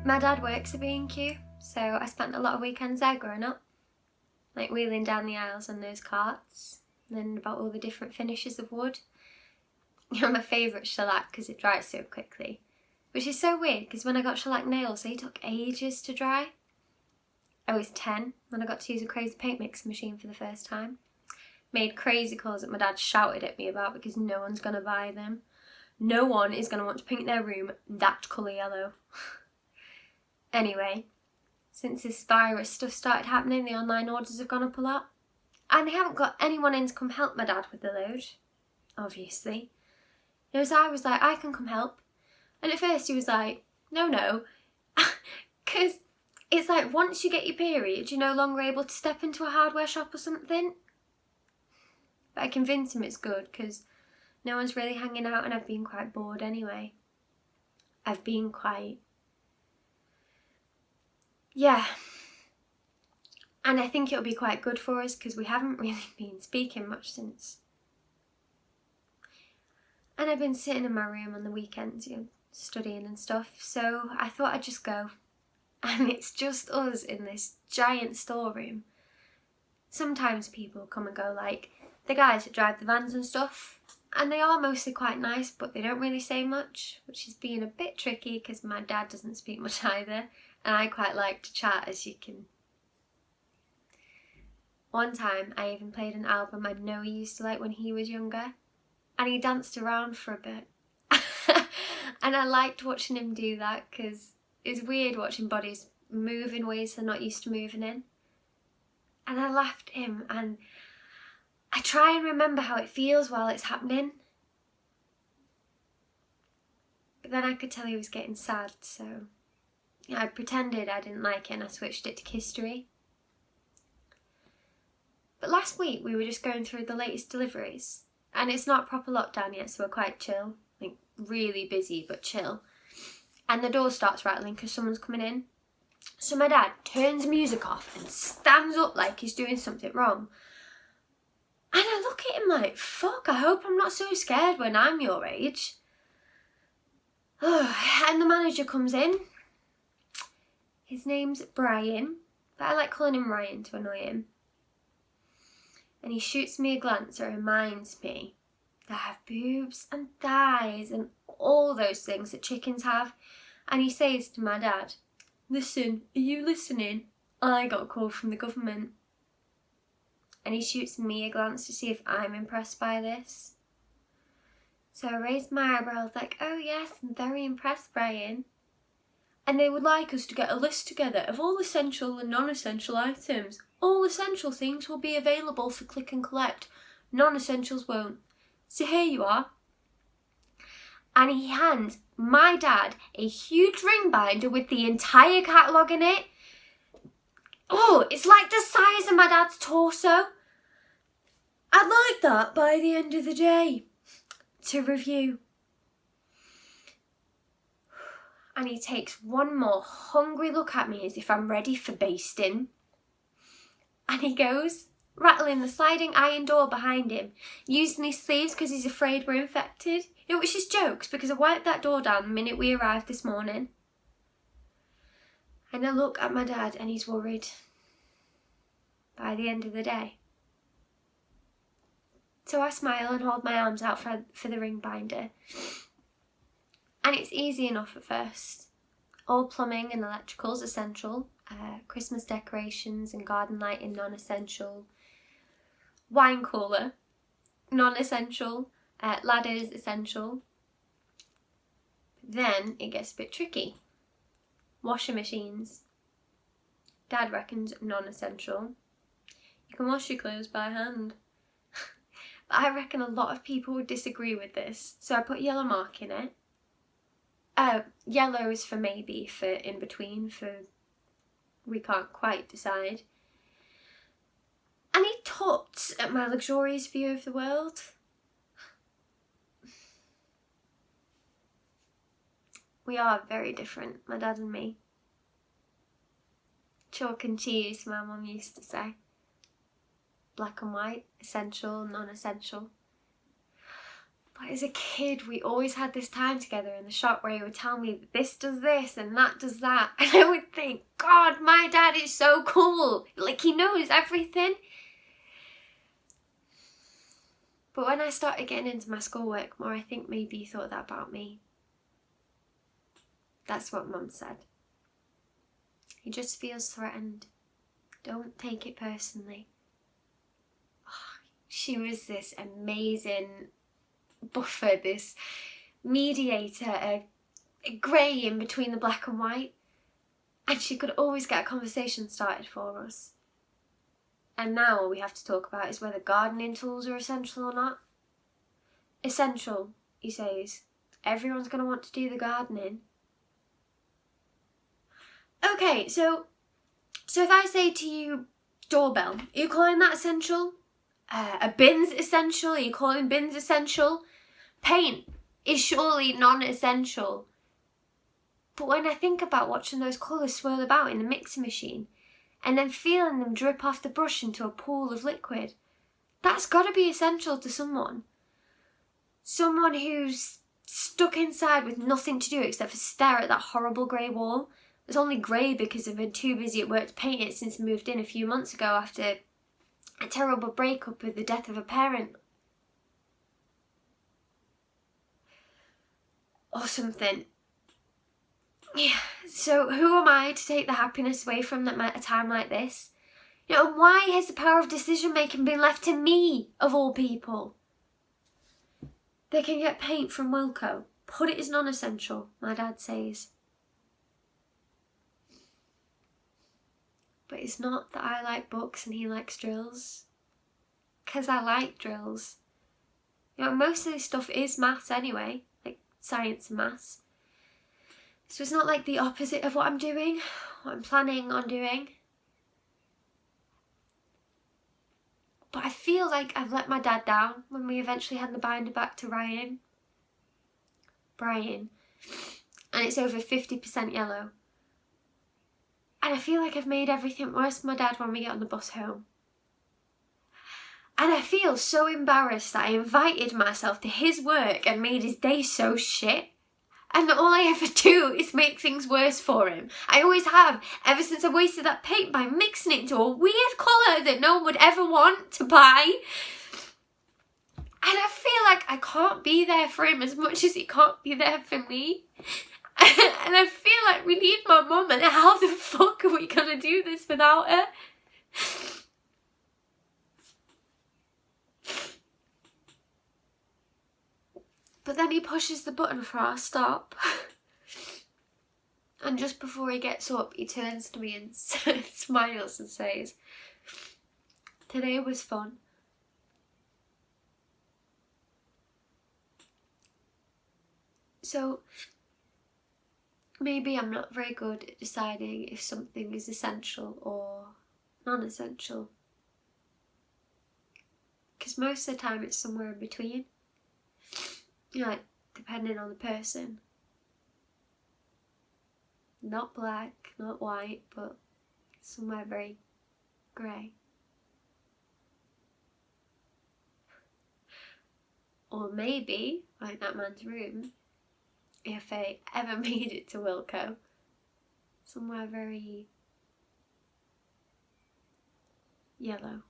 My dad works at B&Q, so I spent a lot of weekends there growing up, like wheeling down the aisles on those carts, and then about all the different finishes of wood. My favourite shellac because it dries so quickly, which is so weird because when I got shellac nails they took ages to dry. I was 10 when I got to use a crazy paint mixing machine for the first time. Made crazy calls that my dad shouted at me about because no one's going to buy them. No one is going to want to paint their room that colour yellow. Anyway, since this virus stuff started happening, the online orders have gone up a lot. And they haven't got anyone in to come help my dad with the load, obviously. So I was like, I can come help. And at first he was like, no. Because it's like once you get your period, you're no longer able to step into a hardware shop or something. But I convinced him it's good because no one's really hanging out and I've been quite bored anyway. Yeah. And I think it'll be quite good for us because we haven't really been speaking much since. And I've been sitting in my room on the weekends, studying and stuff, so I thought I'd just go. And it's just us in this giant storeroom. Sometimes people come and go, like the guys that drive the vans and stuff, and they are mostly quite nice, but they don't really say much, which is being a bit tricky because my dad doesn't speak much either, and I quite like to chat, as you can. One time I even played an album I know he used to like when he was younger. And he danced around for a bit. And I liked watching him do that because it's weird watching bodies move in ways they're not used to moving in. And I laughed at him and I try and remember how it feels while it's happening. But then I could tell he was getting sad, so I pretended I didn't like it and I switched it to history. But last week we were just going through the latest deliveries. And it's not proper lockdown yet, so we're quite chill. Like, really busy, but chill. And the door starts rattling because someone's coming in. So my dad turns music off and stands up like he's doing something wrong. And I look at him like, fuck, I hope I'm not so scared when I'm your age. And the manager comes in. His name's Brian, but I like calling him Ryan to annoy him. And he shoots me a glance that reminds me that I have boobs and thighs and all those things that chickens have. And he says to my dad, listen, are you listening? I got a call from the government. And he shoots me a glance to see if I'm impressed by this. So I raised my eyebrows like, oh yes, I'm very impressed, Brian. And they would like us to get a list together of all essential and non-essential items. All essential things will be available for click and collect. Non-essentials won't. So here you are. And he hands my dad a huge ring binder with the entire catalogue in it. Oh, it's like the size of my dad's torso. I'd like that by the end of the day to review. And he takes one more hungry look at me as if I'm ready for basting. And he goes, rattling the sliding iron door behind him, using his sleeves because he's afraid we're infected. It was just jokes because I wiped that door down the minute we arrived this morning. And I look at my dad and he's worried by the end of the day. So I smile and hold my arms out for the ring binder. And it's easy enough at first. All plumbing and electricals essential. Christmas decorations and garden lighting non-essential. Wine cooler non-essential. Ladders essential. Then it gets a bit tricky. Washing machines. Dad reckons non-essential. You can wash your clothes by hand. But I reckon a lot of people would disagree with this. So I put yellow mark in it. Yellow is for maybe, for in between, for we can't quite decide. And he tuts at my luxurious view of the world. We are very different, my dad and me. Chalk and cheese, my mum used to say. Black and white, essential, non-essential. But as a kid, we always had this time together in the shop where he would tell me this does this and that does that. And I would think, God, my dad is so cool. Like, he knows everything. But when I started getting into my schoolwork more, I think maybe he thought that about me. That's what Mum said. He just feels threatened. Don't take it personally. Oh, she was this amazing buffer, this mediator, a grey in between the black and white. And she could always get a conversation started for us. And now all we have to talk about is whether gardening tools are essential or not. Essential, he says. Everyone's going to want to do the gardening. Okay, so if I say to you, doorbell, are you calling that essential? A bin's essential? Are you calling bins essential? Paint is surely non-essential. But when I think about watching those colours swirl about in the mixing machine and then feeling them drip off the brush into a pool of liquid, that's got to be essential to someone. Someone who's stuck inside with nothing to do except for stare at that horrible grey wall. It's only grey because I've been too busy at work to paint it since I moved in a few months ago after a terrible breakup with the death of a parent. Or something. Yeah, so who am I to take the happiness away from them at a time like this? You know, and why has the power of decision making been left to me, of all people? They can get paint from Wilko. Put it as non-essential, my dad says. But it's not that I like books and he likes drills. Because I like drills. You know, most of this stuff is maths anyway, like science and maths. So it's not like the opposite of what I'm doing, what I'm planning on doing. But I feel like I've let my dad down when we eventually had the binder back to Brian. And it's over 50% yellow. And I feel like I've made everything worse for my dad when we get on the bus home. And I feel so embarrassed that I invited myself to his work and made his day so shit. And all I ever do is make things worse for him. I always have, ever since I wasted that paint by mixing it into a weird colour that no one would ever want to buy. And I feel like I can't be there for him as much as he can't be there for me. And I feel like we need my mum, and how the fuck are we going to do this without her? But then he pushes the button for our stop. And just before he gets up, he turns to me and smiles and says, "Today was fun." So maybe I'm not very good at deciding if something is essential or non-essential. Because most of the time it's somewhere in between. You know, like, depending on the person. Not black, not white, but somewhere very grey. Or maybe, like that man's room, if I ever made it to Wilko, somewhere very yellow.